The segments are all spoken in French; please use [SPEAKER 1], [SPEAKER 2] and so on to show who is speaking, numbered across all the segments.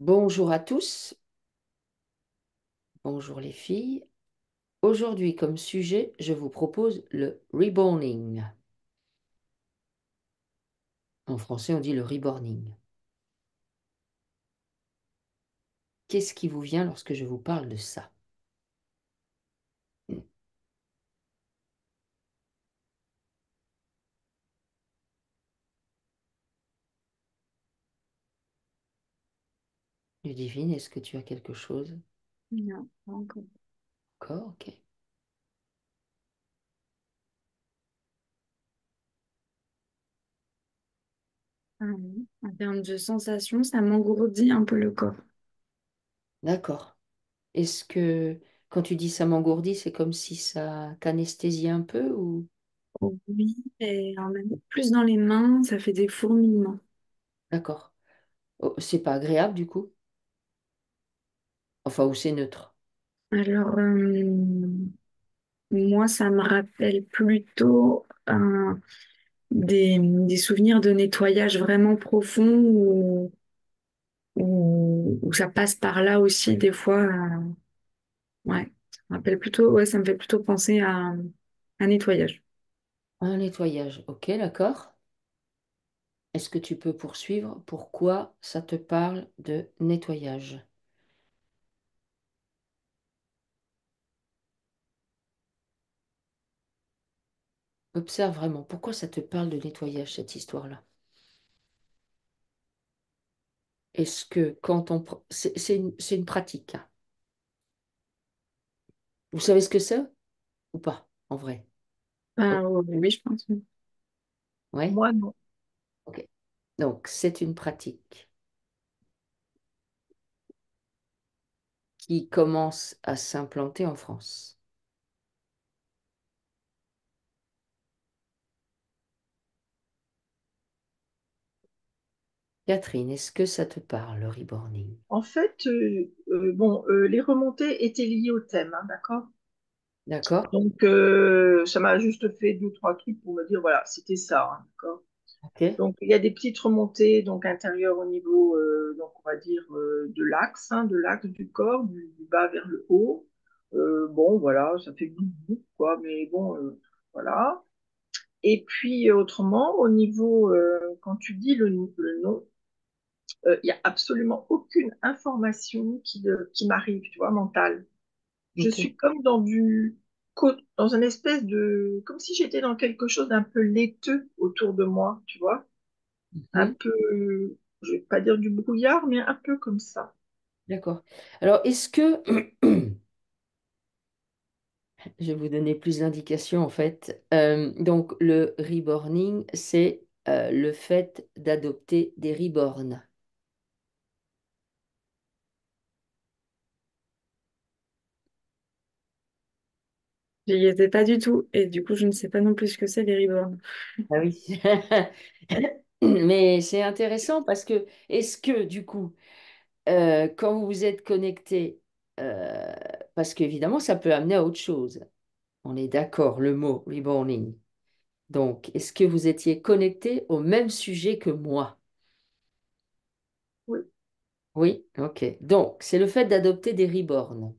[SPEAKER 1] Bonjour à tous, bonjour les filles. Aujourd'hui, comme sujet, je vous propose le reborning. En français, on dit le reborning. Qu'est-ce qui vous vient lorsque je vous parle de ça? Ludivine, est-ce que tu as quelque chose?
[SPEAKER 2] Non, pas encore.
[SPEAKER 1] Encore, ok.
[SPEAKER 2] Ah non. En termes de sensation, ça m'engourdit un peu le corps.
[SPEAKER 1] D'accord. Est-ce que quand tu dis ça m'engourdit, c'est comme si ça t'anesthésiait un peu ou...
[SPEAKER 2] Oh, oui, et en même plus dans les mains, ça fait des fourmillements.
[SPEAKER 1] D'accord. Oh, c'est pas agréable du coup? Enfin, ou c'est neutre?
[SPEAKER 2] Alors, moi, ça me rappelle plutôt des souvenirs de nettoyage vraiment profond où ça passe par là aussi des fois. Ouais, ça me rappelle plutôt, ouais, ça me fait plutôt penser à un nettoyage.
[SPEAKER 1] Un nettoyage, ok, d'accord. Est-ce que tu peux poursuivre? Pourquoi ça te parle de nettoyage? Observe vraiment. Pourquoi ça te parle de nettoyage, cette histoire-là? Est-ce que quand on... c'est une pratique, hein. Vous savez ce que c'est ou pas, en vrai? Oh,
[SPEAKER 2] Ah, oui, je pense.
[SPEAKER 1] ouais?
[SPEAKER 2] Moi, non.
[SPEAKER 1] Ok. Donc, c'est une pratique qui commence à s'implanter en France. Catherine, est-ce que ça te parle, le reborning?
[SPEAKER 3] En fait, les remontées étaient liées au thème, hein, d'accord?
[SPEAKER 1] D'accord?
[SPEAKER 3] Donc, ça m'a juste fait deux, trois trucs pour me dire, voilà, c'était ça, hein, d'accord?
[SPEAKER 1] Ok.
[SPEAKER 3] Donc, il y a des petites remontées donc intérieures au niveau, donc on va dire, de l'axe du corps, du bas vers le haut. Bon, voilà, ça fait boum, quoi, mais bon, voilà. Et puis, autrement, au niveau, quand tu dis le nom, il n'y a absolument aucune information qui m'arrive, tu vois, mentale. Je
[SPEAKER 1] Ok.
[SPEAKER 3] suis comme dans un espèce de, comme si j'étais dans quelque chose d'un peu laiteux autour de moi, tu vois, un
[SPEAKER 1] Mhm.
[SPEAKER 3] peu, je vais pas dire du brouillard, mais un peu comme ça.
[SPEAKER 1] D'accord. Alors, est-ce que... Je vais vous donner plus d'indications en fait. Donc, le reborning, c'est le fait d'adopter des reborns.
[SPEAKER 2] J'y étais pas du tout. Et du coup, je ne sais pas non plus ce que c'est les reborn.
[SPEAKER 1] Ah oui. Mais c'est intéressant parce que, est-ce que du coup, quand vous vous êtes connecté, euh, parce qu'évidemment, ça peut amener à autre chose. On est d'accord, le mot reborning. Donc, est-ce que vous étiez connecté au même sujet que moi?
[SPEAKER 3] Oui,
[SPEAKER 1] Oui, ok. Donc, c'est le fait d'adopter des reborns.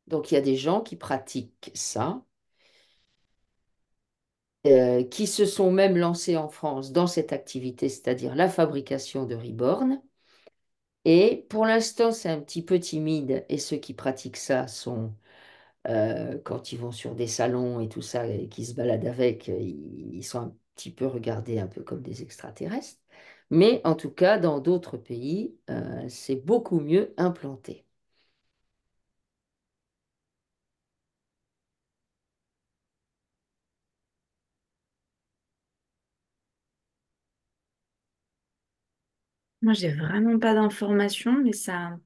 [SPEAKER 1] Donc, il y a des gens qui pratiquent ça, qui se sont même lancés en France dans cette activité, c'est-à-dire la fabrication de reborn. Et pour l'instant, c'est un petit peu timide. Et ceux qui pratiquent ça sont, quand ils vont sur des salons et tout ça, et qui se baladent avec, ils sont un petit peu regardés un peu comme des extraterrestres. Mais en tout cas, dans d'autres pays, c'est beaucoup mieux implanté.
[SPEAKER 2] Moi, j'ai vraiment pas d'informations, mais ça,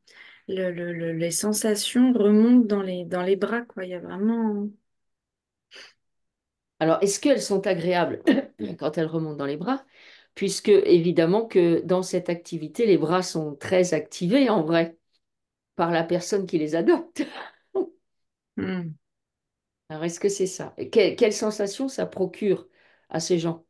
[SPEAKER 2] les sensations remontent dans les bras, quoi. Il y a vraiment.
[SPEAKER 1] Alors, est-ce qu'elles sont agréables quand elles remontent dans les bras? Puisque, évidemment, que dans cette activité, les bras sont très activés en vrai par la personne qui les adopte.
[SPEAKER 2] Hmm.
[SPEAKER 1] Alors, est-ce que c'est ça? Et quelle sensation ça procure à ces gens?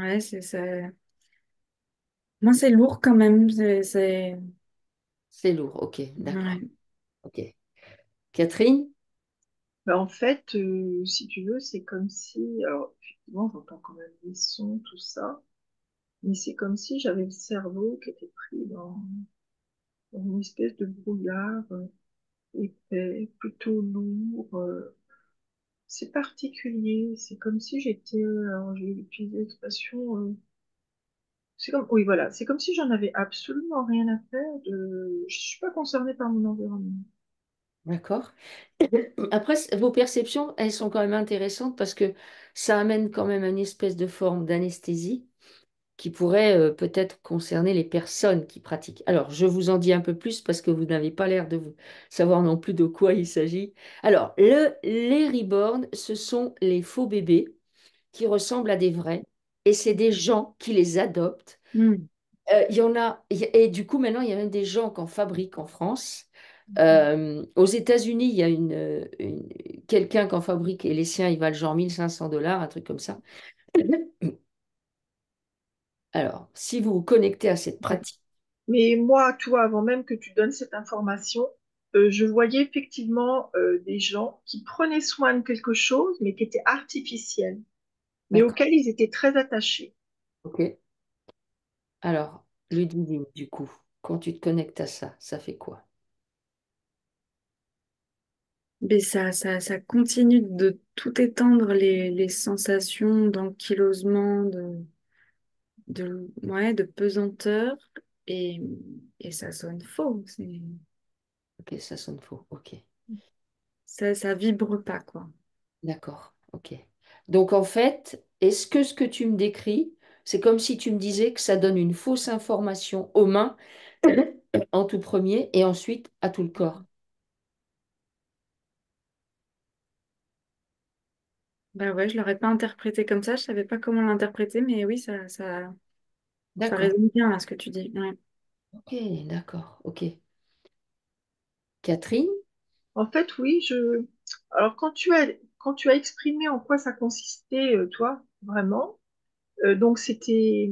[SPEAKER 2] Ouais, moi, c'est lourd quand même.
[SPEAKER 1] C'est lourd, ok, d'accord.
[SPEAKER 2] Ouais.
[SPEAKER 1] Ok. Catherine?
[SPEAKER 3] Ben, en fait, si tu veux, c'est comme si, alors effectivement, j'entends quand même des sons, tout ça, mais c'est comme si j'avais le cerveau qui était pris dans une espèce de brouillard épais, plutôt lourd. C'est particulier, c'est comme si j'étais, alors j'ai utilisé l'expression, c'est comme, oui, voilà, c'est comme si j'en avais absolument rien à faire je suis pas concernée par mon environnement.
[SPEAKER 1] D'accord. Après, vos perceptions, elles sont quand même intéressantes parce que ça amène quand même une espèce de forme d'anesthésie qui pourrait peut-être concerner les personnes qui pratiquent. Alors, je vous en dis un peu plus parce que vous n'avez pas l'air de vous savoir non plus de quoi il s'agit. Alors, les reborn, ce sont les faux bébés qui ressemblent à des vrais et c'est des gens qui les adoptent.
[SPEAKER 2] Hmm.
[SPEAKER 1] Il y en a, et du coup, maintenant, il y a même des gens qui en fabriquent en France. Aux États-Unis, il y a quelqu'un qui en fabrique et les siens, ils valent genre 1 500 $, un truc comme ça. Alors, si vous vous connectez à cette
[SPEAKER 3] Ouais.
[SPEAKER 1] pratique,
[SPEAKER 3] Mais moi, toi, avant même que tu donnes cette information, je voyais effectivement des gens qui prenaient soin de quelque chose, mais qui était artificiel, mais
[SPEAKER 1] d'accord,
[SPEAKER 3] auquel ils étaient très attachés.
[SPEAKER 1] ok. Alors, Ludivine, du coup, quand tu te connectes à ça, ça fait quoi?
[SPEAKER 2] Mais ça continue de tout étendre les sensations d'ankylosement, ouais, de pesanteur, et, et ça sonne faux.
[SPEAKER 1] Ok, ça sonne faux, ok.
[SPEAKER 2] Ça vibre pas, quoi.
[SPEAKER 1] D'accord, ok. Donc, en fait, est-ce que ce que tu me décris, c'est comme si tu me disais que ça donne une fausse information aux mains en tout premier et ensuite à tout le corps?
[SPEAKER 2] Bah ouais, je l'aurais pas interprété comme ça, je savais pas comment l'interpréter, mais oui, ça
[SPEAKER 1] D'accord,
[SPEAKER 2] résonne bien, là, ce que tu dis. Ouais.
[SPEAKER 1] ok, d'accord, ok. Catherine?
[SPEAKER 3] En fait, oui, alors quand tu as exprimé en quoi ça consistait, toi, vraiment, donc c'était,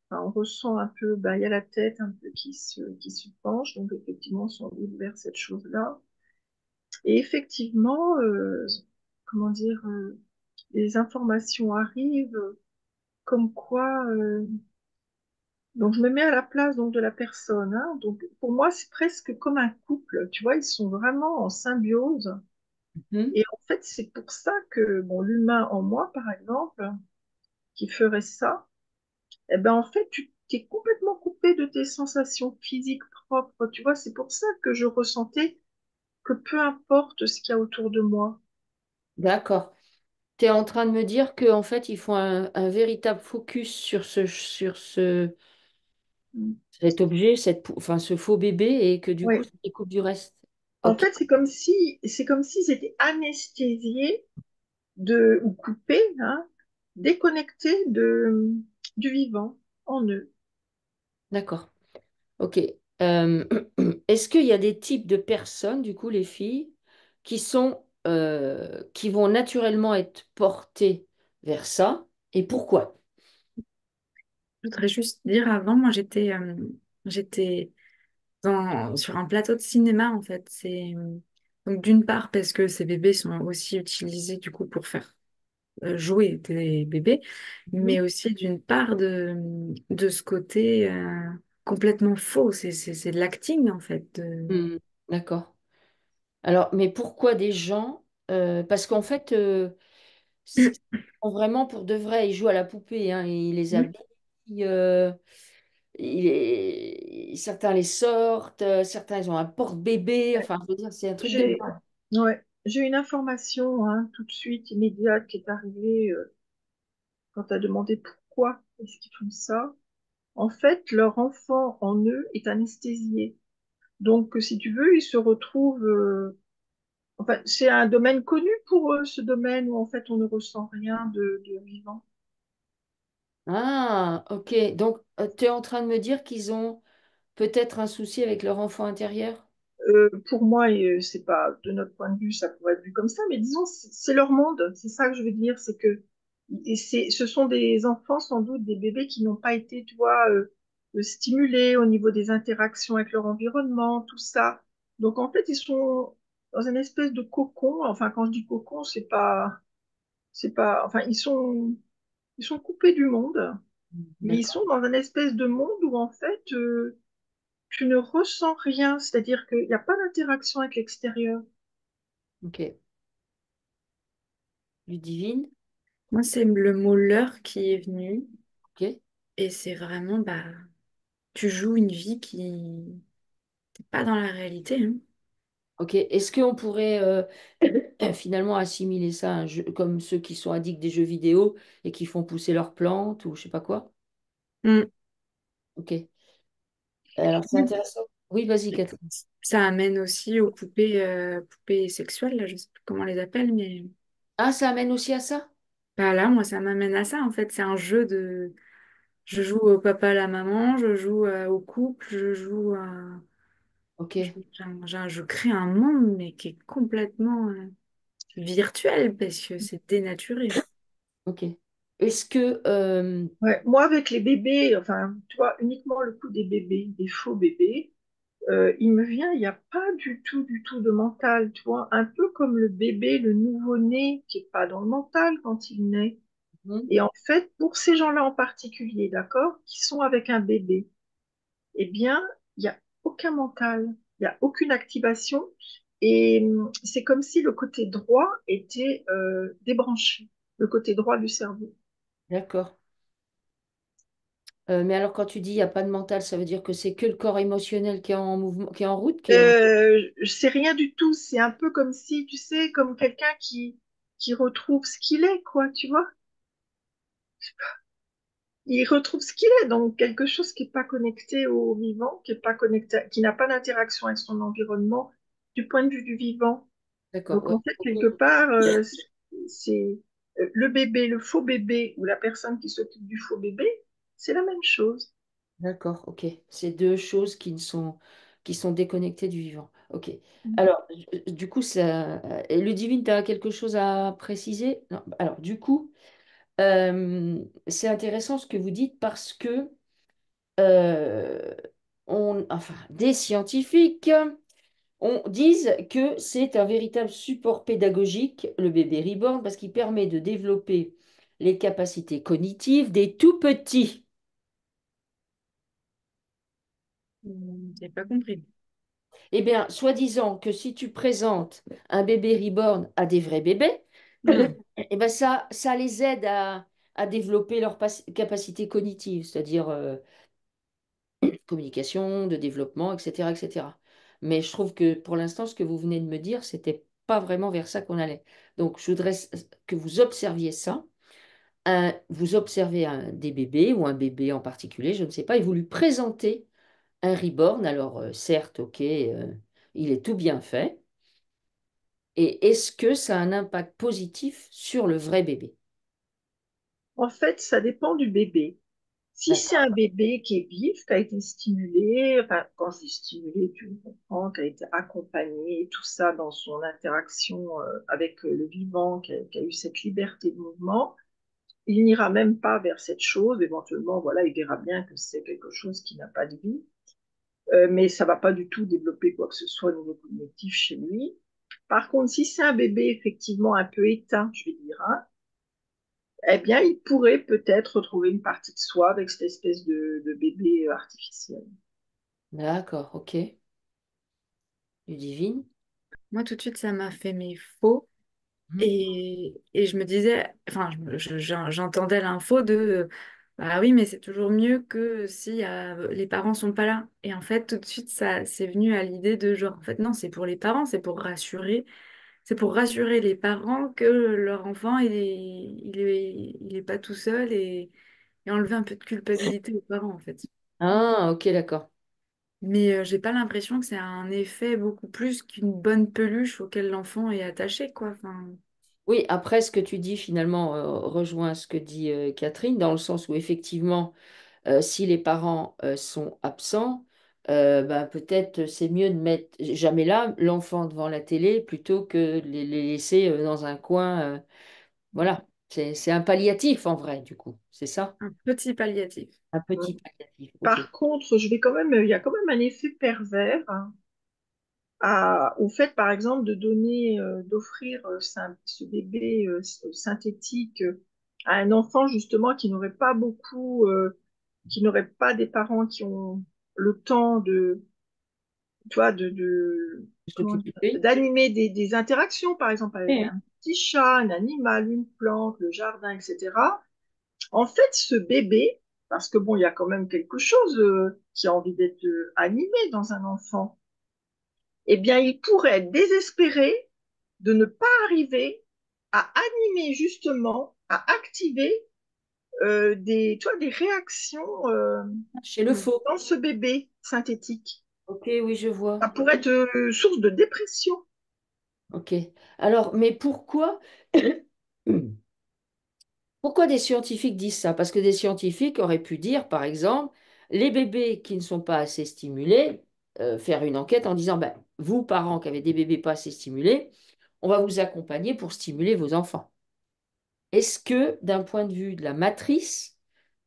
[SPEAKER 3] enfin, on ressent un peu, bah, il y a la tête un peu qui se penche, donc effectivement, sans doute vers cette chose-là. Et effectivement, comment dire, les informations arrivent comme quoi, donc je me mets à la place donc de la personne, hein. Donc pour moi, c'est presque comme un couple, tu vois, ils sont vraiment en symbiose.
[SPEAKER 1] Mhm.
[SPEAKER 3] Et en fait, c'est pour ça que bon, l'humain en moi, par exemple, qui ferait ça, eh ben en fait, tu t'es complètement coupé de tes sensations physiques propres. Tu vois, c'est pour ça que je ressentais que peu importe ce qu'il y a autour de moi.
[SPEAKER 1] D'accord. Tu es en train de me dire qu'en fait, ils font un véritable focus sur
[SPEAKER 3] Mm.
[SPEAKER 1] cet objet, enfin, ce faux bébé, et que du coup,
[SPEAKER 3] Ouais.
[SPEAKER 1] ça découpe du reste.
[SPEAKER 3] En
[SPEAKER 1] Ok,
[SPEAKER 3] fait, c'est comme s'ils étaient anesthésiés ou coupés, hein, déconnectés du vivant en eux.
[SPEAKER 1] d'accord. Ok. Euh, Est-ce qu'il y a des types de personnes, du coup, les filles, qui vont naturellement être portées vers ça, et pourquoi?
[SPEAKER 2] Je voudrais juste dire avant, moi j'étais sur un plateau de cinéma en fait. Donc d'une part parce que ces bébés sont aussi utilisés du coup pour faire jouer des bébés,
[SPEAKER 1] Mhm.
[SPEAKER 2] mais aussi d'une part de ce côté complètement faux. C'est de l'acting en fait.
[SPEAKER 1] Hmm, d'accord. Alors, mais pourquoi des gens parce qu'en fait, vraiment pour de vrai, ils jouent à la poupée, hein, ils les
[SPEAKER 2] Mhm.
[SPEAKER 1] habillent, euh, certains les sortent, certains ils ont un porte-bébé, enfin, je veux dire, c'est un truc de
[SPEAKER 3] J'ai
[SPEAKER 1] dingue.
[SPEAKER 3] ouais, j'ai une information hein, tout de suite immédiate qui est arrivée quand tu as demandé pourquoi est-ce qu'ils font ça. En fait, leur enfant en eux est anesthésié. Donc, si tu veux, ils se retrouvent. Enfin, c'est un domaine connu pour eux, ce domaine où en fait on ne ressent rien de vivant.
[SPEAKER 1] Ah, ok. Donc, tu es en train de me dire qu'ils ont peut-être un souci avec leur enfant intérieur?
[SPEAKER 3] Pour moi, et c'est pas de notre point de vue, ça pourrait être vu comme ça, mais disons, c'est leur monde. C'est ça que je veux dire, c'est que Et ce sont des enfants, sans doute, des bébés qui n'ont pas été, tu vois, stimulés au niveau des interactions avec leur environnement, tout ça. Donc, en fait, ils sont dans une espèce de cocon. Enfin, quand je dis cocon, enfin, ils sont coupés du monde, mais ils
[SPEAKER 1] D'accord.
[SPEAKER 3] sont dans une espèce de monde où, en fait, tu ne ressens rien. C'est-à-dire qu'il n'y a pas d'interaction avec l'extérieur.
[SPEAKER 1] Ok. Ludivine?
[SPEAKER 2] Moi, c'est le mot leurre qui est venu.
[SPEAKER 1] Ok.
[SPEAKER 2] Et c'est vraiment, bah, tu joues une vie qui n'est pas dans la réalité, hein.
[SPEAKER 1] Ok. Est-ce qu'on pourrait finalement assimiler ça à un jeu, comme ceux qui sont addicts des jeux vidéo et qui font pousser leurs plantes ou je sais pas quoi?
[SPEAKER 2] Mm.
[SPEAKER 1] Ok. Alors, c'est intéressant. Oui, vas-y, Catherine.
[SPEAKER 2] Ça amène aussi aux poupées sexuelles, là, je sais plus comment on les appelle, mais
[SPEAKER 1] Ah, ça amène aussi à ça?
[SPEAKER 2] bah là, moi, ça m'amène à ça, en fait. C'est un jeu de... Je joue au papa, à la maman, je joue au couple, je joue à...
[SPEAKER 1] Ok.
[SPEAKER 2] Je crée un monde, mais qui est complètement virtuel, parce que c'est dénaturé.
[SPEAKER 1] Ok. Est-ce que...
[SPEAKER 3] Ouais, moi, avec les bébés, enfin, tu vois, uniquement le coup des bébés, des faux bébés, il me vient, il n'y a pas du tout de mental, tu vois, un peu comme le bébé, le nouveau-né, qui n'est pas dans le mental quand il naît.
[SPEAKER 1] hmm,
[SPEAKER 3] Et en fait, pour ces gens-là en particulier, d'accord, qui sont avec un bébé, eh bien, il n'y a aucun mental, il n'y a aucune activation, et c'est comme si le côté droit était débranché, le côté droit du cerveau.
[SPEAKER 1] d'accord. Mais alors, quand tu dis il n'y a pas de mental, ça veut dire que c'est que le corps émotionnel qui est en mouvement, qui est en route, qui est en...
[SPEAKER 3] C'est rien du tout. C'est un peu comme si, tu sais, comme quelqu'un qui retrouve ce qu'il est, quoi, tu vois. Il retrouve ce qu'il est, donc quelque chose qui n'est pas connecté au vivant, qui est pas connecté, qui n'a pas d'interaction avec son environnement du point de vue du vivant.
[SPEAKER 1] D'accord,
[SPEAKER 3] Donc
[SPEAKER 1] ouais.
[SPEAKER 3] en fait,
[SPEAKER 1] Ok.
[SPEAKER 3] quelque part, c'est le bébé, le faux bébé ou la personne qui s'occupe du faux bébé, c'est la même chose.
[SPEAKER 1] D'accord, ok. C'est deux choses qui sont déconnectées du vivant. Ok. Alors, du coup, ça... Ludivine, tu as quelque chose à préciser? Non. Alors, du coup, c'est intéressant ce que vous dites parce que euh, enfin, des scientifiques disent que c'est un véritable support pédagogique, le bébé reborn, parce qu'il permet de développer les capacités cognitives des tout petits.
[SPEAKER 2] J'ai pas compris.
[SPEAKER 1] Eh bien, soi-disant que si tu présentes un bébé reborn à des vrais bébés,
[SPEAKER 2] Hmm.
[SPEAKER 1] eh ben ça les aide à développer leurs capacités cognitives, c'est-à-dire communication, de développement, etc., etc. Mais je trouve que pour l'instant, ce que vous venez de me dire, c'était pas vraiment vers ça qu'on allait. Donc, je voudrais que vous observiez ça. Vous observez des bébés ou un bébé en particulier, je ne sais pas, et vous lui présentez un reborn. Alors, certes, ok, il est tout bien fait. Et est-ce que ça a un impact positif sur le vrai bébé?
[SPEAKER 3] En fait, ça dépend du bébé. Si c'est
[SPEAKER 1] D'accord.
[SPEAKER 3] un bébé qui est vif, qui a été stimulé, enfin, quand je dis stimulé, tu me comprends, qui a été accompagné, tout ça dans son interaction avec le vivant, qui a eu cette liberté de mouvement, il n'ira même pas vers cette chose. Éventuellement, voilà, il verra bien que c'est quelque chose qui n'a pas de vie. Mais ça ne va pas du tout développer quoi que ce soit au niveau cognitif chez lui. Par contre, si c'est un bébé effectivement un peu éteint, je vais dire, hein, eh bien, il pourrait peut-être retrouver une partie de soi avec cette espèce de bébé artificiel.
[SPEAKER 2] Hmm.
[SPEAKER 1] D'accord, ok. Ludivine?
[SPEAKER 2] Moi, tout de suite, ça m'a fait mes faux.
[SPEAKER 1] Mhm.
[SPEAKER 2] Et je me disais, enfin, j'entendais l'info de, bah oui, mais c'est toujours mieux que si les parents sont pas là. Et en fait, tout de suite, ça c'est venu à l'idée de genre, en fait, non, c'est pour les parents, c'est pour rassurer les parents que leur enfant, il est pas tout seul et enlever un peu de culpabilité aux parents, en fait.
[SPEAKER 1] Ah, ok, d'accord.
[SPEAKER 2] Mais j'ai pas l'impression que c'est un effet beaucoup plus qu'une bonne peluche auquel l'enfant est attaché, quoi. Enfin,
[SPEAKER 1] Oui, après, ce que tu dis finalement rejoint ce que dit Catherine, dans le sens où effectivement, si les parents sont absents, ben, peut-être c'est mieux de mettre jamais là l'enfant devant la télé plutôt que de les laisser dans un coin. Voilà. C'est un palliatif en vrai, du coup, c'est ça?
[SPEAKER 2] Un petit palliatif.
[SPEAKER 1] Un petit palliatif, ok.
[SPEAKER 3] Par contre, il y a quand même un effet pervers hein, au fait, par exemple, d'offrir ce bébé synthétique à un enfant justement qui n'aurait pas qui n'aurait pas des parents qui ont le temps tu vois,
[SPEAKER 1] De
[SPEAKER 3] comment
[SPEAKER 1] s'occuper
[SPEAKER 3] dire,
[SPEAKER 1] de lui.
[SPEAKER 3] d'animer des interactions, par exemple, avec
[SPEAKER 1] Oui,
[SPEAKER 3] un petit chat, un animal, une plante, le jardin, etc. En fait, ce bébé, parce que bon, il y a quand même quelque chose qui a envie d'être animé dans un enfant, eh bien, il pourrait être désespéré de ne pas arriver à animer justement, à activer tu vois, des réactions
[SPEAKER 1] chez le
[SPEAKER 2] Mm.
[SPEAKER 1] faux.
[SPEAKER 3] dans ce bébé synthétique.
[SPEAKER 1] Ok, oui, je vois.
[SPEAKER 3] Ça pourrait être source de dépression.
[SPEAKER 1] Ok. Alors, mais pourquoi, pourquoi des scientifiques disent ça? Parce que des scientifiques auraient pu dire, par exemple, les bébés qui ne sont pas assez stimulés, faire une enquête en disant, ben, vous, parents qui avez des bébés pas assez stimulés, on va vous accompagner pour stimuler vos enfants. Est-ce que, d'un point de vue de la matrice,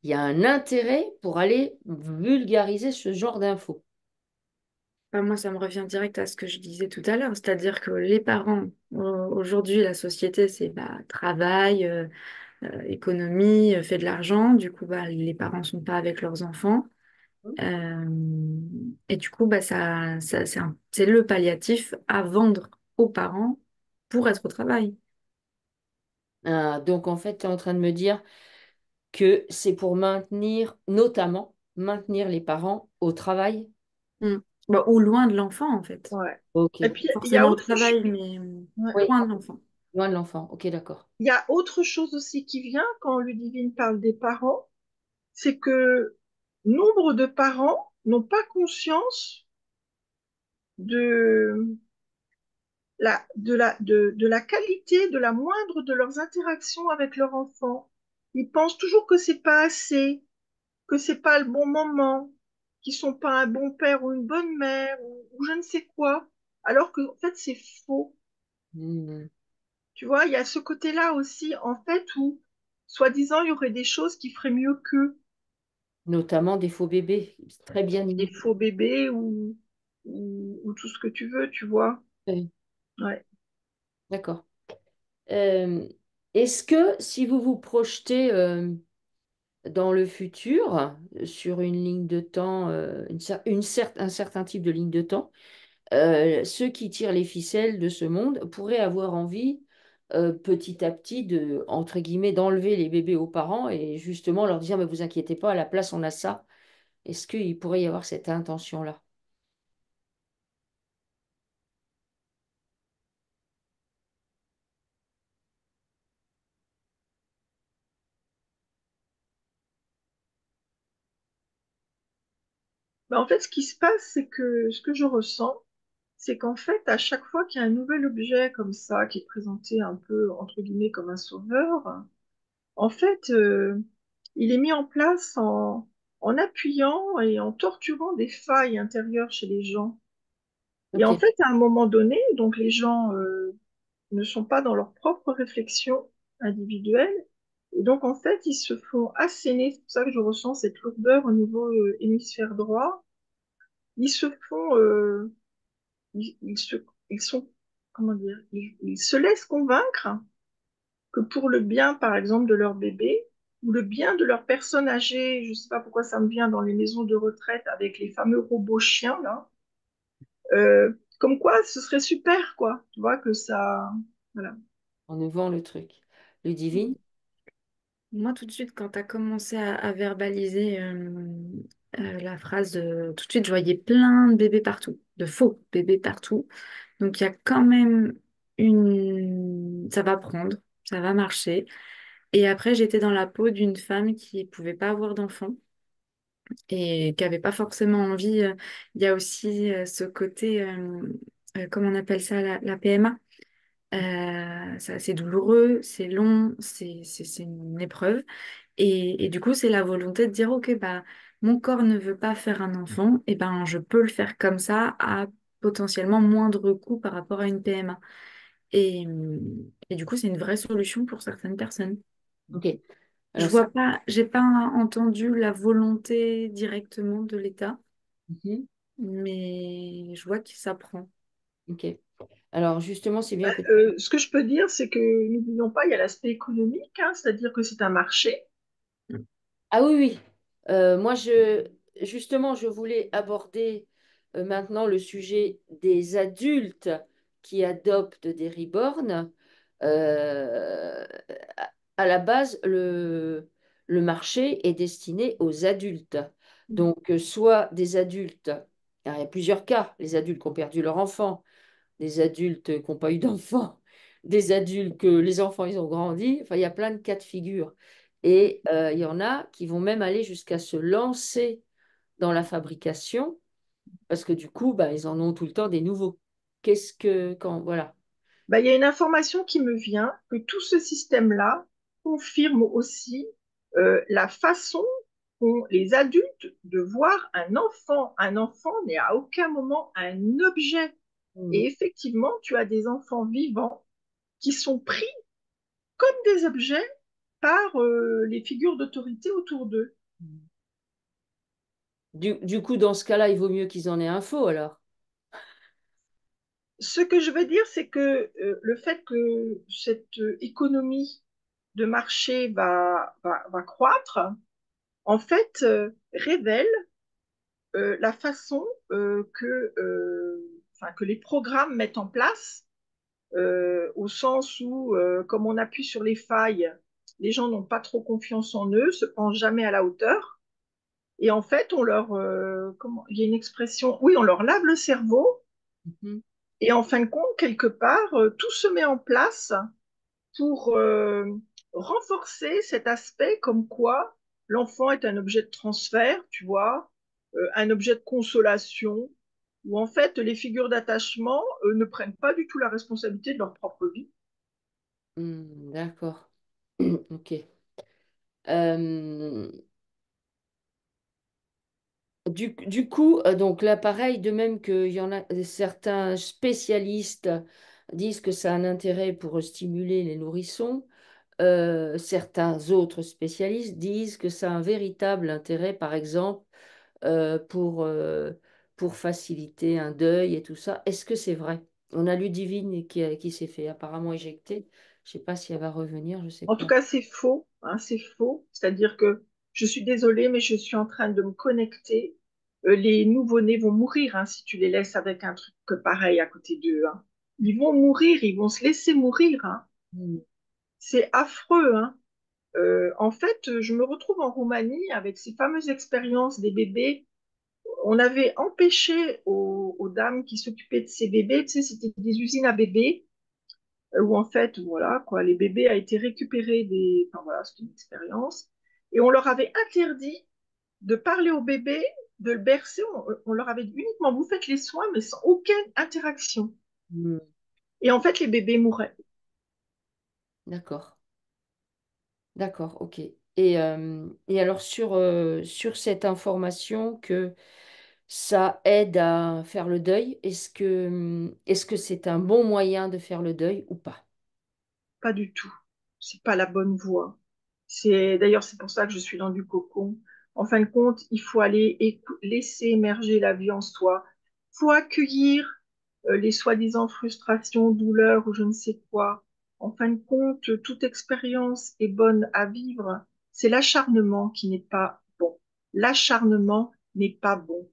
[SPEAKER 1] il y a un intérêt pour aller vulgariser ce genre d'infos?
[SPEAKER 2] Bah, moi, ça me revient direct à ce que je disais tout à l'heure, c'est-à-dire que les parents, aujourd'hui, la société, c'est bah, travail, économie, fait de l'argent. Du coup, bah, les parents ne sont pas avec leurs enfants. Euh, et du coup, bah, c'est le palliatif à vendre aux parents pour être au travail.
[SPEAKER 1] Ah, donc, en fait, tu es en train de me dire que c'est pour maintenir, notamment, maintenir les parents au travail.
[SPEAKER 2] Mm. Bah, ou loin de l'enfant, en fait.
[SPEAKER 3] Ouais.
[SPEAKER 1] Ok.
[SPEAKER 3] Et puis,
[SPEAKER 2] Pas forcément au travail, mais
[SPEAKER 3] ouais.
[SPEAKER 1] Oui,
[SPEAKER 2] loin de l'enfant.
[SPEAKER 1] loin de l'enfant. Ok, d'accord.
[SPEAKER 3] Il y a autre chose aussi qui vient quand Ludivine parle des parents, c'est que nombre de parents n'ont pas conscience de de la qualité de la moindre de leurs interactions avec leur enfant. Ils pensent toujours que c'est pas assez, que c'est pas le bon moment, qu'ils sont pas un bon père ou une bonne mère ou je ne sais quoi, alors que en fait c'est faux.
[SPEAKER 1] Hmm.
[SPEAKER 3] Tu vois, il y a ce côté-là aussi en fait où soi-disant il y aurait des choses qui feraient mieux qu'eux,
[SPEAKER 1] Notamment des faux bébés. Très bien
[SPEAKER 3] des
[SPEAKER 1] dit.
[SPEAKER 3] faux bébés ou tout ce que tu veux, tu vois.
[SPEAKER 1] Oui,
[SPEAKER 3] Ouais.
[SPEAKER 1] d'accord. Euh, Est-ce que si vous vous projetez dans le futur, sur une ligne de temps, un certain type de ligne de temps, ceux qui tirent les ficelles de ce monde pourraient avoir envie, petit à petit, de, entre guillemets, d'enlever les bébés aux parents et justement leur dire, mais vous inquiétez pas, à la place, on a ça. Est-ce qu'il pourrait y avoir cette intention-là?
[SPEAKER 3] Mais en fait, ce qui se passe, c'est que ce que je ressens, c'est qu'en fait, à chaque fois qu'il y a un nouvel objet comme ça, qui est présenté un peu, entre guillemets, comme un sauveur, en fait, il est mis en place en appuyant et en torturant des failles intérieures chez les gens. Et
[SPEAKER 1] Ok,
[SPEAKER 3] en fait, à un moment donné, donc les gens ne sont pas dans leur propre réflexion individuelle. Et donc, en fait, ils se font asséner. C'est pour ça que je ressens cette lourdeur au niveau hémisphère droit. Ils se font, ils se, ils sont, comment dire, ils se laissent convaincre que pour le bien, par exemple, de leur bébé ou le bien de leur personne âgée, je ne sais pas pourquoi ça me vient dans les maisons de retraite avec les fameux robots chiens là, comme quoi ce serait super quoi, tu vois que ça, voilà.
[SPEAKER 1] on nous vend le truc. Ludivine?
[SPEAKER 2] Moi, tout de suite, quand tu as commencé à verbaliser la phrase, tout de suite, je voyais plein de bébés partout, de faux bébés partout. Donc, il y a quand même une... Ça va prendre, ça va marcher. Et après, j'étais dans la peau d'une femme qui pouvait pas avoir d'enfant et qui avait pas forcément envie. Il y a aussi ce côté, comment on appelle ça, la PMA. C'est assez douloureux, c'est long, c'est une épreuve. Et du coup, c'est la volonté de dire, OK, bah, mon corps ne veut pas faire un enfant, et ben, je peux le faire comme ça à potentiellement moindre coût par rapport à une PMA. Et du coup, c'est une vraie solution pour certaines personnes.
[SPEAKER 1] Ok.
[SPEAKER 2] Je
[SPEAKER 1] Alors ça.
[SPEAKER 2] vois pas, j'ai pas entendu la volonté directement de l'État,
[SPEAKER 1] Mhm.
[SPEAKER 2] mais je vois que ça prend.
[SPEAKER 1] Ok. Alors justement, c'est bien que.
[SPEAKER 3] Ce que je peux dire, c'est que n'oublions pas, il y a l'aspect économique, hein, c'est-à-dire que c'est un marché.
[SPEAKER 1] Ah oui, oui. Moi, justement, je voulais aborder maintenant le sujet des adultes qui adoptent des reborn. Euh, à la base, le marché est destiné aux adultes. Donc, soit des adultes, alors, il y a plusieurs cas, les adultes qui ont perdu leur enfant, des adultes qui n'ont pas eu d'enfants, des adultes que les enfants, ils ont grandi. Enfin, il y a plein de cas de figure. Et il y en a qui vont même aller jusqu'à se lancer dans la fabrication, parce que du coup, bah, ils en ont tout le temps des nouveaux. Voilà.
[SPEAKER 3] Ben, il y a une information qui me vient que tout ce système-là confirme aussi la façon qu'ont les adultes de voir un enfant. Un enfant n'est à aucun moment un objet.
[SPEAKER 1] Mm.
[SPEAKER 3] Et effectivement, tu as des enfants vivants qui sont pris comme des objets par les figures d'autorité autour d'eux.
[SPEAKER 1] Du coup, dans ce cas-là, il vaut mieux qu'ils en aient info alors.
[SPEAKER 3] Ce que je veux dire, c'est que le fait que cette économie de marché va croître, en fait, révèle la façon enfin, que les programmes mettent en place, au sens où, comme on appuie sur les failles, les gens n'ont pas trop confiance en eux, se pensent jamais à la hauteur. Et en fait, il y a une expression, oui, on leur lave le cerveau.
[SPEAKER 1] Mhm.
[SPEAKER 3] Et en fin de compte, quelque part, tout se met en place pour renforcer cet aspect comme quoi l'enfant est un objet de transfert, tu vois, un objet de consolation, où en fait les figures d'attachement ne prennent pas du tout la responsabilité de leur propre vie.
[SPEAKER 1] D'accord. Ok. Euh, du coup, donc là, pareil, de même qu'il y en a certains spécialistes disent que ça a un intérêt pour stimuler les nourrissons, certains autres spécialistes disent que ça a un véritable intérêt, par exemple, pour faciliter un deuil et tout ça. Est-ce que c'est vrai? On a Ludivine qui s'est fait apparemment éjecter. Je ne sais pas si elle va revenir, je ne sais
[SPEAKER 3] En tout
[SPEAKER 1] pas.
[SPEAKER 3] cas, c'est faux, hein, c'est faux. C'est-à-dire que je suis désolée, mais je suis en train de me connecter. Les nouveau-nés vont mourir, hein, si tu les laisses avec un truc pareil à côté d'eux, hein. Ils vont mourir, ils vont se laisser mourir, hein.
[SPEAKER 1] Hmm.
[SPEAKER 3] C'est affreux, hein. En fait, je me retrouve en Roumanie avec ces fameuses expériences des bébés. On avait empêché aux dames qui s'occupaient de ces bébés, tu sais, c'était des usines à bébés, où en fait, voilà, quoi, les bébés a été récupérés enfin voilà, c'était une expérience. Et on leur avait interdit de parler au bébé, de le bercer. On leur avait dit uniquement, vous faites les soins, mais sans aucune interaction.
[SPEAKER 1] Hmm.
[SPEAKER 3] Et en fait, les bébés mouraient.
[SPEAKER 1] D'accord. D'accord, ok. Et alors sur cette information que ça aide à faire le deuil, est-ce que c'est un bon moyen de faire le deuil ou pas?
[SPEAKER 3] Pas du tout. C'est pas la bonne voie. C'est pour ça que je suis dans du cocon. En fin de compte, il faut aller laisser émerger la vie en soi. Il faut accueillir les soi-disant frustrations, douleurs ou je ne sais quoi. En fin de compte, toute expérience est bonne à vivre. C'est l'acharnement qui n'est pas bon. L'acharnement n'est pas bon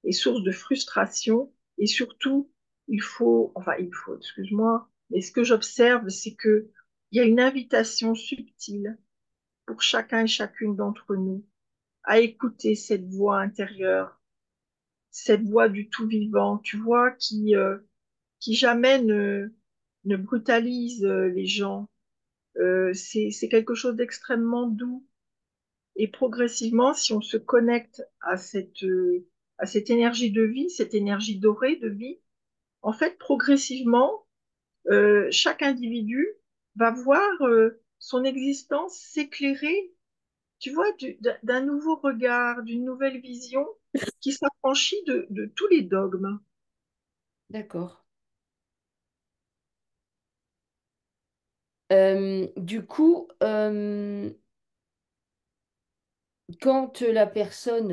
[SPEAKER 3] et source de frustration. Et surtout, excuse-moi, mais ce que j'observe, c'est que il y a une invitation subtile pour chacun et chacune d'entre nous à écouter cette voix intérieure, cette voix du tout vivant, tu vois, qui jamais ne brutalise les gens. C'est quelque chose d'extrêmement doux. Et progressivement, si on se connecte à cette énergie de vie, cette énergie dorée de vie, en fait, progressivement, chaque individu va voir son existence s'éclairer, tu vois, d'un nouveau regard, d'une nouvelle vision qui s'affranchit de tous les dogmes.
[SPEAKER 1] D'accord. Du coup, quand la personne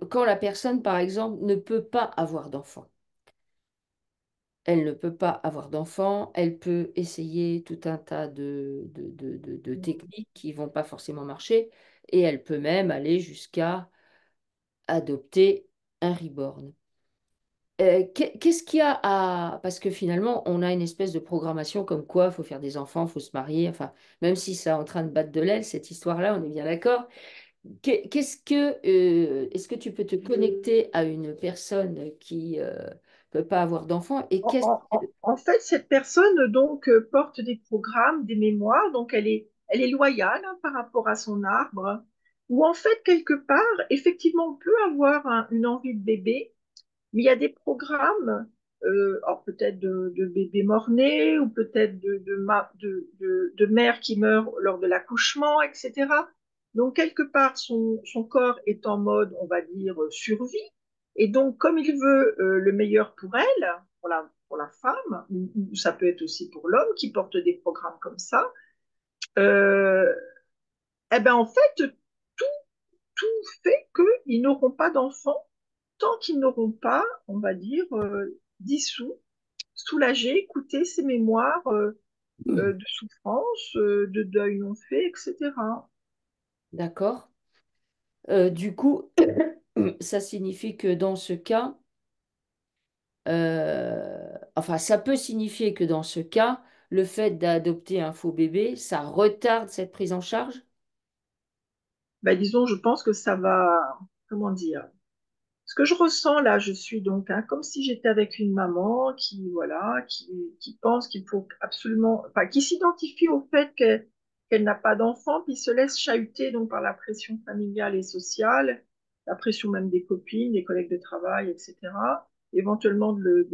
[SPEAKER 1] quand la personne, par exemple, ne peut pas avoir d'enfant, elle ne peut pas avoir d'enfant, elle peut essayer tout un tas de techniques qui vont pas forcément marcher, et elle peut même aller jusqu'à adopter un reborn. Qu'est-ce qu'il y a à... Parce que finalement, on a une espèce de programmation comme quoi il faut faire des enfants, il faut se marier, enfin, même si ça est en train de battre de l'aile, cette histoire-là, on est bien d'accord. Est-ce que tu peux te connecter à une personne qui peut pas avoir d'enfant et qu'est-ce...
[SPEAKER 3] En fait, cette personne donc porte des programmes, des mémoires, donc elle est loyale hein, par rapport à son arbre. Ou en fait, quelque part, effectivement, on peut avoir une envie de bébé, mais il y a des programmes, alors peut-être de bébés mort-nés ou peut-être de mères qui meurent lors de l'accouchement, etc. Donc, quelque part, son corps est en mode, on va dire, survie. Et donc, comme il veut le meilleur pour elle, pour la femme, ou ça peut être aussi pour l'homme qui porte des programmes comme ça, euh, eh ben, en fait, tout, tout fait qu'ils n'auront pas d'enfants tant qu'ils n'auront pas, on va dire, dissous, soulagé, écouté ces mémoires de souffrance, de deuil non fait, etc.
[SPEAKER 1] D'accord. Du coup, ça signifie que dans ce cas, enfin, ça peut signifier que dans ce cas, le fait d'adopter un faux bébé, ça retarde cette prise en charge?
[SPEAKER 3] Ben, disons, je pense que ça va, comment dire, ce que je ressens là, je suis donc hein, comme si j'étais avec une maman qui, voilà, qui pense qu'il faut absolument, enfin, qui s'identifie au fait qu'elle n'a pas d'enfant, puis se laisse chahuter donc par la pression familiale et sociale, la pression même des copines, des collègues de travail, etc. Éventuellement de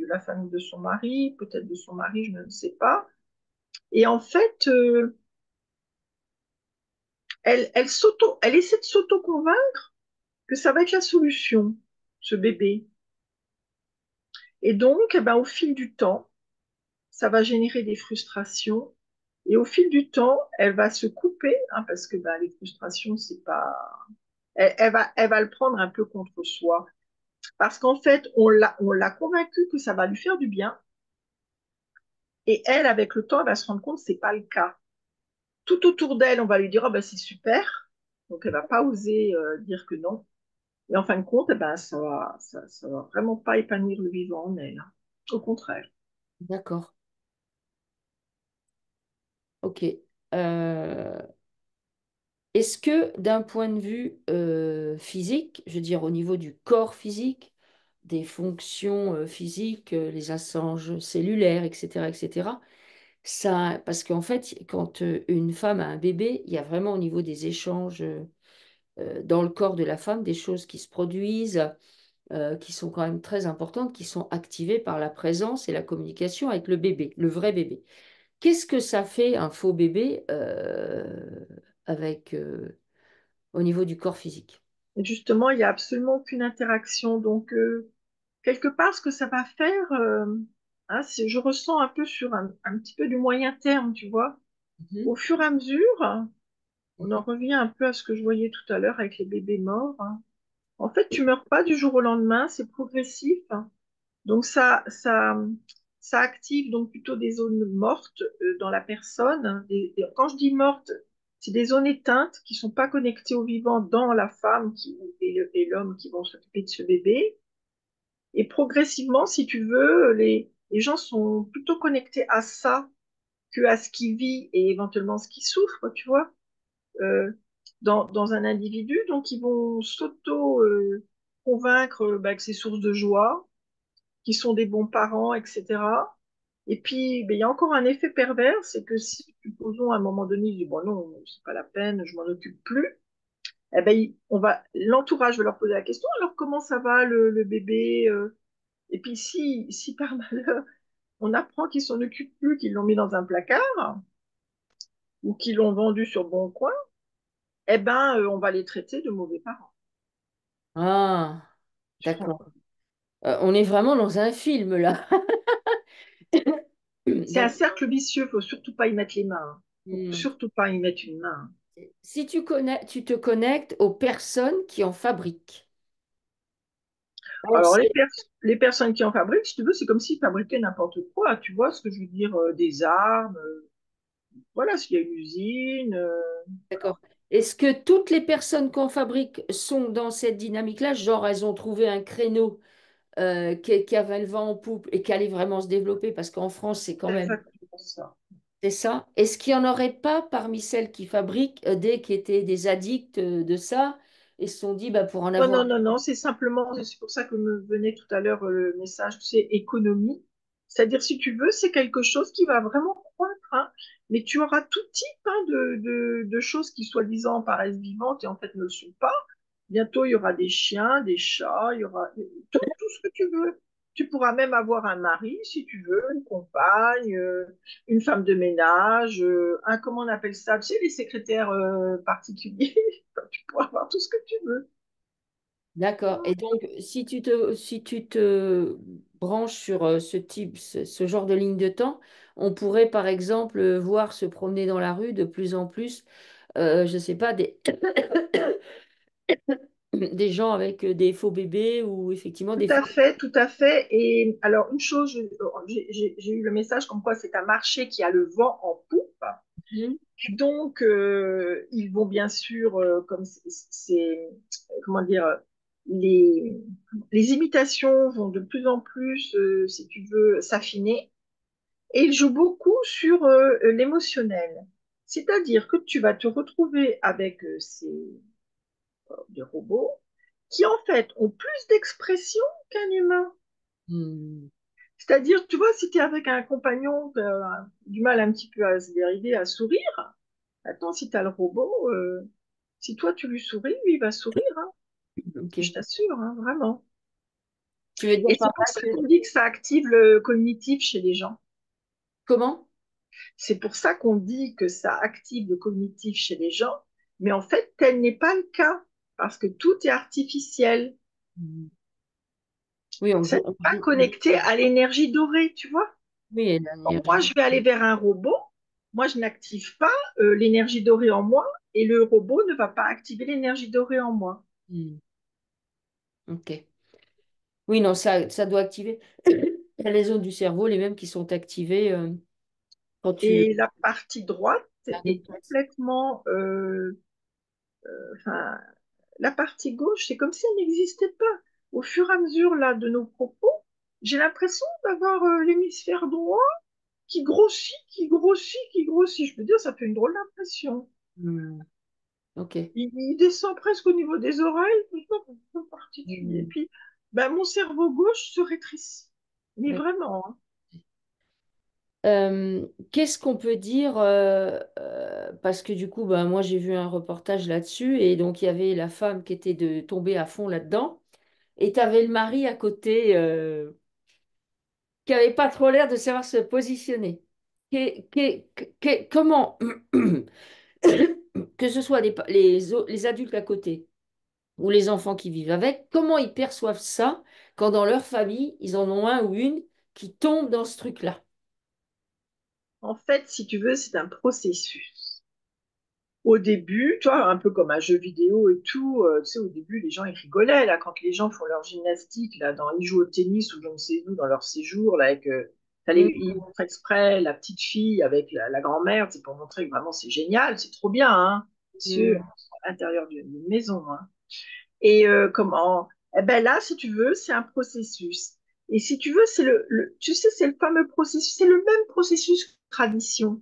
[SPEAKER 3] la famille de son mari, peut-être de son mari, je ne sais pas. Et en fait, elle essaie de s'auto-convaincre que ça va être la solution, ce bébé. Et donc, eh ben, au fil du temps, ça va générer des frustrations. Et au fil du temps, elle va se couper, hein, parce que ben, les frustrations, c'est pas. Elle va le prendre un peu contre soi. Parce qu'en fait, on l'a convaincue que ça va lui faire du bien. Et elle, avec le temps, elle va se rendre compte que c'est pas le cas. Tout autour d'elle, on va lui dire, oh, ben, c'est super. Donc, elle va pas oser dire que non. Et en fin de compte, eh ben, ça va vraiment pas épanouir le vivant en elle, hein. Au contraire.
[SPEAKER 1] D'accord. Ok. Euh, Est-ce que d'un point de vue physique, je veux dire au niveau du corps physique, des fonctions physiques, les assanges cellulaires, etc., etc., ça, parce qu'en fait, quand une femme a un bébé, il y a vraiment au niveau des échanges dans le corps de la femme des choses qui se produisent, qui sont quand même très importantes, qui sont activées par la présence et la communication avec le bébé, le vrai bébé. Qu'est-ce que ça fait un faux bébé avec au niveau du corps physique?
[SPEAKER 3] Et justement, il n'y a absolument aucune interaction. Donc, quelque part, ce que ça va faire, hein, je ressens un peu sur un petit peu du moyen terme, tu vois.
[SPEAKER 1] Mhm,
[SPEAKER 3] Au fur et à mesure, on en
[SPEAKER 1] mhm.
[SPEAKER 3] revient un peu à ce que je voyais tout à l'heure avec les bébés morts, hein. En fait, tu meurs pas du jour au lendemain, c'est progressif, hein. Donc, ça active donc plutôt des zones mortes dans la personne. Quand je dis mortes, c'est des zones éteintes qui sont pas connectées au vivant dans la femme et l'homme qui vont s'occuper de ce bébé. Et progressivement, si tu veux, les gens sont plutôt connectés à ça que à ce qui vit et éventuellement ce qui souffre, tu vois, euh, dans un individu. Donc, ils vont s'auto-convaincre bah, que c'est source de joie, qui sont des bons parents, etc. Et puis, ben, il y a encore un effet pervers, c'est que si, supposons, à un moment donné, ils disent, bon, non, c'est pas la peine, je m'en occupe plus, eh ben, l'entourage va leur poser la question, alors comment ça va le bébé Et puis, si par malheur, on apprend qu'ils s'en occupent plus, qu'ils l'ont mis dans un placard, ou qu'ils l'ont vendu sur Bon Coin, eh ben, on va les traiter de mauvais parents.
[SPEAKER 1] Ah,
[SPEAKER 3] Tu te rends
[SPEAKER 1] d'accord.
[SPEAKER 3] compte.
[SPEAKER 1] On est vraiment dans un film là.
[SPEAKER 3] C'est un
[SPEAKER 1] Donc,
[SPEAKER 3] cercle vicieux, faut surtout pas y mettre les mains, hein. Faut
[SPEAKER 1] hmm,
[SPEAKER 3] surtout pas y mettre une main.
[SPEAKER 1] si tu te connectes aux personnes qui en fabriquent. On
[SPEAKER 3] Alors,
[SPEAKER 1] sait-
[SPEAKER 3] les personnes qui en fabriquent, si tu veux, c'est comme s'ils fabriquaient n'importe quoi. Tu vois ce que je veux dire? Des armes. Voilà, s'il y a une usine.
[SPEAKER 1] D'accord. Est-ce que toutes les personnes qu'on fabrique sont dans cette dynamique-là? Genre, elles ont trouvé un créneau qui avait le vent en poupe et qui allait vraiment se développer, parce qu'en France, c'est quand
[SPEAKER 3] C'est
[SPEAKER 1] même,
[SPEAKER 3] exactement ça.
[SPEAKER 1] c'est ça. Est-ce qu'il n'y en aurait pas parmi celles qui fabriquent des qui étaient des addicts de ça et se sont dit, bah, pour en
[SPEAKER 3] Non,
[SPEAKER 1] avoir.
[SPEAKER 3] non, non, non, c'est simplement, c'est pour ça que me venait tout à l'heure le message, tu sais, économie. C'est-à-dire, si tu veux, c'est quelque chose qui va vraiment croître, hein. Mais tu auras tout type, hein, de choses qui, soi-disant, paraissent vivantes et en fait ne le sont pas. Bientôt, il y aura des chiens, des chats, il y aura tout ce que tu veux. Tu pourras même avoir un mari, si tu veux, une compagne, une femme de ménage, un, comment on appelle ça, tu sais, les secrétaires particuliers. Tu pourras avoir tout ce que tu veux.
[SPEAKER 1] D'accord. Et donc, si tu te branches sur ce genre de ligne de temps, on pourrait, par exemple, voir se promener dans la rue de plus en plus, je ne sais pas, des gens avec des faux bébés ou effectivement
[SPEAKER 3] Tout
[SPEAKER 1] des
[SPEAKER 3] à
[SPEAKER 1] faux.
[SPEAKER 3] fait, tout à fait. Et alors, une chose, j'ai eu le message comme quoi c'est un marché qui a le vent en poupe.
[SPEAKER 1] Mhm.
[SPEAKER 3] Et donc, ils vont bien sûr, comme comment dire, les, les imitations vont de plus en plus, si tu veux, s'affiner. Et ils jouent beaucoup sur l'émotionnel. C'est-à-dire que tu vas te retrouver avec des robots qui, en fait, ont plus d'expression qu'un humain.
[SPEAKER 1] Hmm.
[SPEAKER 3] C'est-à-dire, tu vois, si tu es avec un compagnon qui a du mal un petit peu à se dérider, à sourire, attends, si tu as le robot, si toi tu lui souris, lui il va sourire, hein. Je
[SPEAKER 1] Ok.
[SPEAKER 3] t'assure, hein, vraiment.
[SPEAKER 1] Tu veux dire
[SPEAKER 3] Et
[SPEAKER 1] par
[SPEAKER 3] c'est pour
[SPEAKER 1] là
[SPEAKER 3] ça
[SPEAKER 1] que...
[SPEAKER 3] qu'on dit que ça active le cognitif chez les gens.
[SPEAKER 1] Comment?
[SPEAKER 3] C'est pour ça qu'on dit que ça active le cognitif chez les gens, mais en fait, tel n'est pas le cas, parce que tout est artificiel.
[SPEAKER 1] Hmm. Oui,
[SPEAKER 3] Ça n'est
[SPEAKER 1] on
[SPEAKER 3] pas
[SPEAKER 1] joue.
[SPEAKER 3] connecté à l'énergie dorée, tu vois.
[SPEAKER 1] Oui, et
[SPEAKER 3] Donc, moi,
[SPEAKER 1] l'énergie.
[SPEAKER 3] je vais aller vers un robot. Moi, je n'active pas l'énergie dorée en moi et le robot ne va pas activer l'énergie dorée en moi.
[SPEAKER 1] Hmm. Ok. Oui, non, ça doit activer les zones du cerveau, les mêmes qui sont activées quand tu...
[SPEAKER 3] Et la partie droite est
[SPEAKER 1] as-
[SPEAKER 3] complètement, enfin, la partie gauche, c'est comme si elle n'existait pas. Au fur et à mesure là de nos propos, j'ai l'impression d'avoir l'hémisphère droit qui grossit, qui grossit, qui grossit. Je peux dire, ça fait une drôle d'impression.
[SPEAKER 1] Hmm. Ok.
[SPEAKER 3] Il descend presque au niveau des oreilles, tout ça, c'est un peu particulier. Et
[SPEAKER 1] Hmm.
[SPEAKER 3] puis, ben, mon cerveau gauche se rétrécit. Mais
[SPEAKER 1] D'accord.
[SPEAKER 3] vraiment, hein.
[SPEAKER 1] Qu'est-ce qu'on peut dire parce que du coup, ben, moi j'ai vu un reportage là-dessus et donc il y avait la femme qui était tombée à fond là-dedans et tu avais le mari à côté qui avait pas trop l'air de savoir se positionner. Comment, que ce soit les adultes à côté ou les enfants qui vivent avec, comment ils perçoivent ça quand dans leur famille, ils en ont un ou une qui tombe dans ce truc-là?
[SPEAKER 3] En fait, si tu veux, c'est un processus. Au début, toi, un peu comme un jeu vidéo et tout, tu sais, au début, les gens, ils rigolaient, là, quand les gens font leur gymnastique, là, ils jouent au tennis ou je ne sais où, dans leur séjour, là, avec,
[SPEAKER 1] Mm.
[SPEAKER 3] ils montrent exprès la petite fille avec la grand-mère, c'est pour montrer que vraiment c'est génial, c'est trop bien, hein, monsieur,
[SPEAKER 1] Mm.
[SPEAKER 3] à l'intérieur d'une maison, hein. Et comment, eh ben là, si tu veux, c'est un processus. Et si tu veux, c'est tu sais, c'est le fameux processus, c'est le même processus que tradition.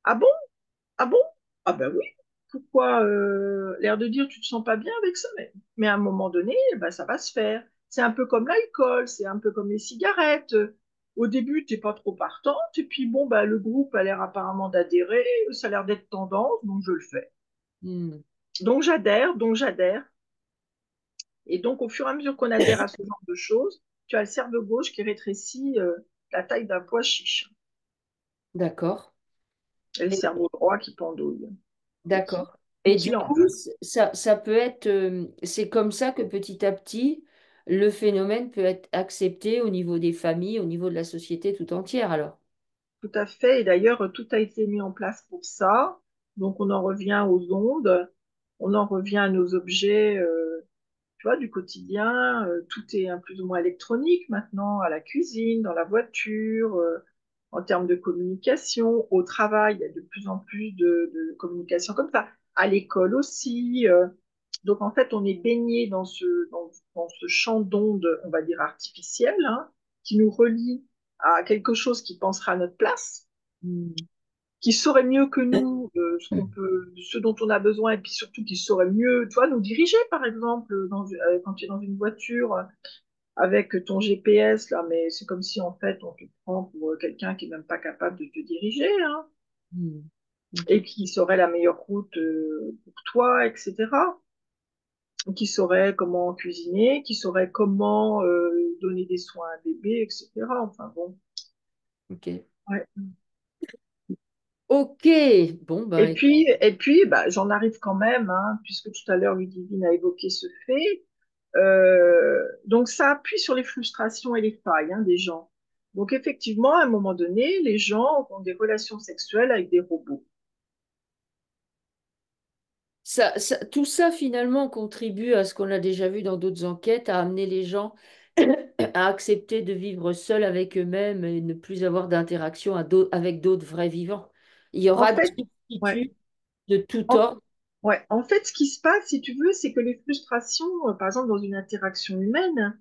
[SPEAKER 3] Ah bon? Ah bon? Ah ben oui. Pourquoi l'air de dire tu te sens pas bien avec ça? Mais à un moment donné, ben, ça va se faire. C'est un peu comme l'alcool, c'est un peu comme les cigarettes. Au début, t'es pas trop partante, et puis bon, ben, le groupe a l'air apparemment d'adhérer, ça a l'air d'être tendance, donc je le fais.
[SPEAKER 1] Mm.
[SPEAKER 3] Donc j'adhère, donc j'adhère. Et donc, au fur et à mesure qu'on adhère à ce genre de choses, tu as le cerveau gauche qui rétrécit la taille d'un pois chiche
[SPEAKER 1] D'accord.
[SPEAKER 3] et le
[SPEAKER 1] Et-
[SPEAKER 3] cerveau droit qui pendouille
[SPEAKER 1] D'accord.
[SPEAKER 3] et
[SPEAKER 1] Et
[SPEAKER 3] qui
[SPEAKER 1] du
[SPEAKER 3] lance.
[SPEAKER 1] coup, ça peut être, c'est comme ça que petit à petit, le phénomène peut être accepté au niveau des familles, au niveau de la société tout entière, alors.
[SPEAKER 3] tout à fait. Et d'ailleurs, tout a été mis en place pour ça. Donc, on en revient aux ondes, on en revient à nos objets, tu vois, du quotidien. Tout est plus ou moins électronique maintenant, à la cuisine, dans la voiture, en termes de communication. Au travail, il y a de plus en plus de communication comme ça. À l'école aussi. Donc, en fait, on est baigné dans ce champ d'ondes, on va dire artificiel, hein, qui nous relie à quelque chose qui pensera à notre place,
[SPEAKER 1] Hmm.
[SPEAKER 3] qui saurait mieux que nous ce dont on a besoin, et puis surtout qui saurait mieux, tu vois, nous diriger, par exemple, quand tu es dans une voiture avec ton GPS, là, mais c'est comme si, en fait, on te prend pour quelqu'un qui n'est même pas capable de te diriger, hein,
[SPEAKER 1] Hmm.
[SPEAKER 3] et
[SPEAKER 1] Ok.
[SPEAKER 3] qui saurait la meilleure route pour toi, etc., qui saurait comment cuisiner, qui saurait comment donner des soins à un bébé, etc. Enfin bon,
[SPEAKER 1] Ok.
[SPEAKER 3] ouais.
[SPEAKER 1] Ok. Bon, ben,
[SPEAKER 3] Et puis bah, j'en arrive quand même, hein, puisque tout à l'heure Ludivine a évoqué ce fait. Donc ça appuie sur les frustrations et les failles, hein, des gens. Donc effectivement, à un moment donné, les gens ont des relations sexuelles avec des robots.
[SPEAKER 1] tout ça, finalement, contribue à ce qu'on a déjà vu dans d'autres enquêtes, à amener les gens à accepter de vivre seuls avec eux-mêmes et ne plus avoir d'interaction avec d'autres vrais vivants. Il y
[SPEAKER 3] En
[SPEAKER 1] aura des
[SPEAKER 3] fait, ouais.
[SPEAKER 1] substituts de tout
[SPEAKER 3] En,
[SPEAKER 1] ordre.
[SPEAKER 3] ouais. En fait, ce qui se passe, si tu veux, c'est que les frustrations, par exemple, dans une interaction humaine,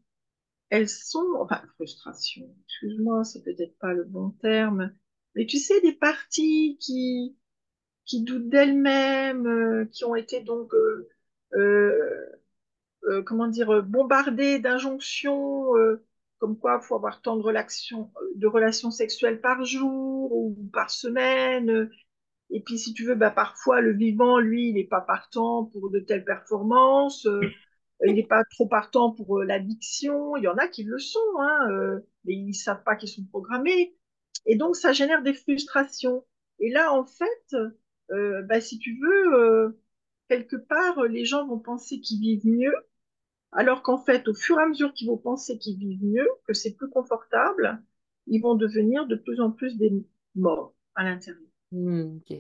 [SPEAKER 3] elles sont, enfin, frustration, excuse-moi, c'est peut-être pas le bon terme, mais tu sais, des parties qui doutent d'elles-mêmes, qui ont été donc, euh, comment dire, bombardées d'injonctions, comme quoi il faut avoir tant de relations sexuelles par jour ou par semaine. Et puis, si tu veux, bah, parfois, le vivant, lui, il n'est pas partant pour de telles performances. Il n'est pas trop partant pour l'addiction. Il y en a qui le sont, hein, mais ils ne savent pas qu'ils sont programmés. Et donc, ça génère des frustrations. Et là, en fait, bah, si tu veux, quelque part, les gens vont penser qu'ils vivent mieux, alors qu'en fait, au fur et à mesure qu'ils vont penser qu'ils vivent mieux, que c'est plus confortable, ils vont devenir de plus en plus des morts à l'intérieur.
[SPEAKER 1] Ok.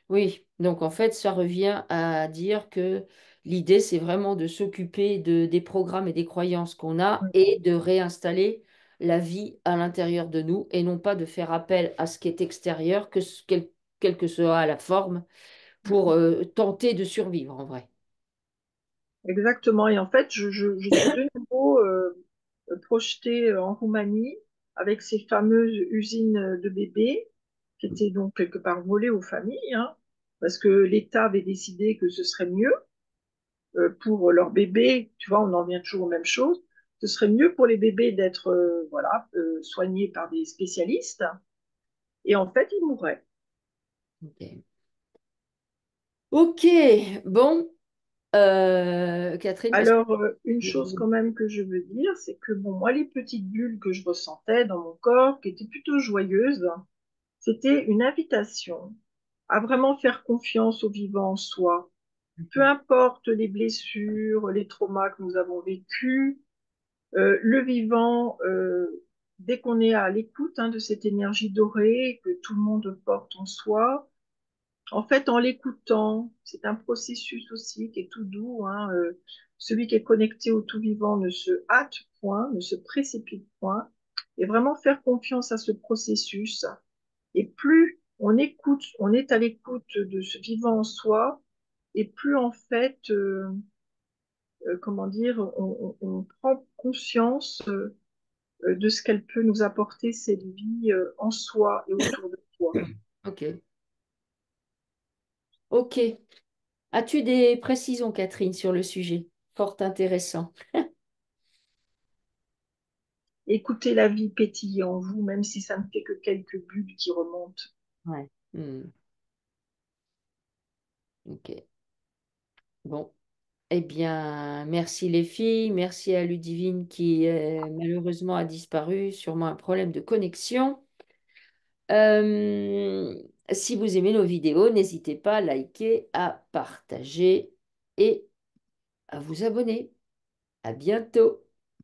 [SPEAKER 1] Oui, donc en fait, ça revient à dire que l'idée, c'est vraiment de s'occuper des programmes et des croyances qu'on a et de réinstaller la vie à l'intérieur de nous et non pas de faire appel à ce qui est extérieur, quelle que soit la forme, pour tenter de survivre en vrai.
[SPEAKER 3] Exactement. Et en fait, je suis de nouveau projetée en Roumanie avec ces fameuses usines de bébés qui étaient donc quelque part volées aux familles, hein, parce que l'État avait décidé que ce serait mieux pour leurs bébés. Tu vois, on en vient toujours aux mêmes choses. Ce serait mieux pour les bébés d'être voilà, soignés par des spécialistes. Et en fait, ils mourraient.
[SPEAKER 1] Ok, ok, bon, Catherine, parce que...
[SPEAKER 3] Alors, une chose quand même que je veux dire, c'est que bon, moi, les petites bulles que je ressentais dans mon corps, qui étaient plutôt joyeuses, c'était une invitation à vraiment faire confiance au vivant en soi. Peu importe les blessures, les traumas que nous avons vécus, le vivant, dès qu'on est à l'écoute hein, de cette énergie dorée que tout le monde porte en soi, en fait, en l'écoutant, c'est un processus aussi qui est tout doux, hein, celui qui est connecté au tout vivant ne se hâte point, ne se précipite point, et vraiment faire confiance à ce processus. Et plus on écoute, on est à l'écoute de ce vivant en soi, et plus en fait, comment dire, on prend conscience de ce qu'elle peut nous apporter, cette vie en soi et autour de soi.
[SPEAKER 1] Ok, ok. As-tu des précisions, Catherine, sur le sujet? Fort intéressant.
[SPEAKER 3] Écoutez la vie pétiller en vous, même si ça ne fait que quelques bulles qui remontent.
[SPEAKER 1] Ouais. Ok. Bon. Eh bien, merci les filles, merci à Ludivine qui malheureusement a disparu, sûrement un problème de connexion. Euh, Si vous aimez nos vidéos, n'hésitez pas à liker, à partager et à vous abonner. À bientôt.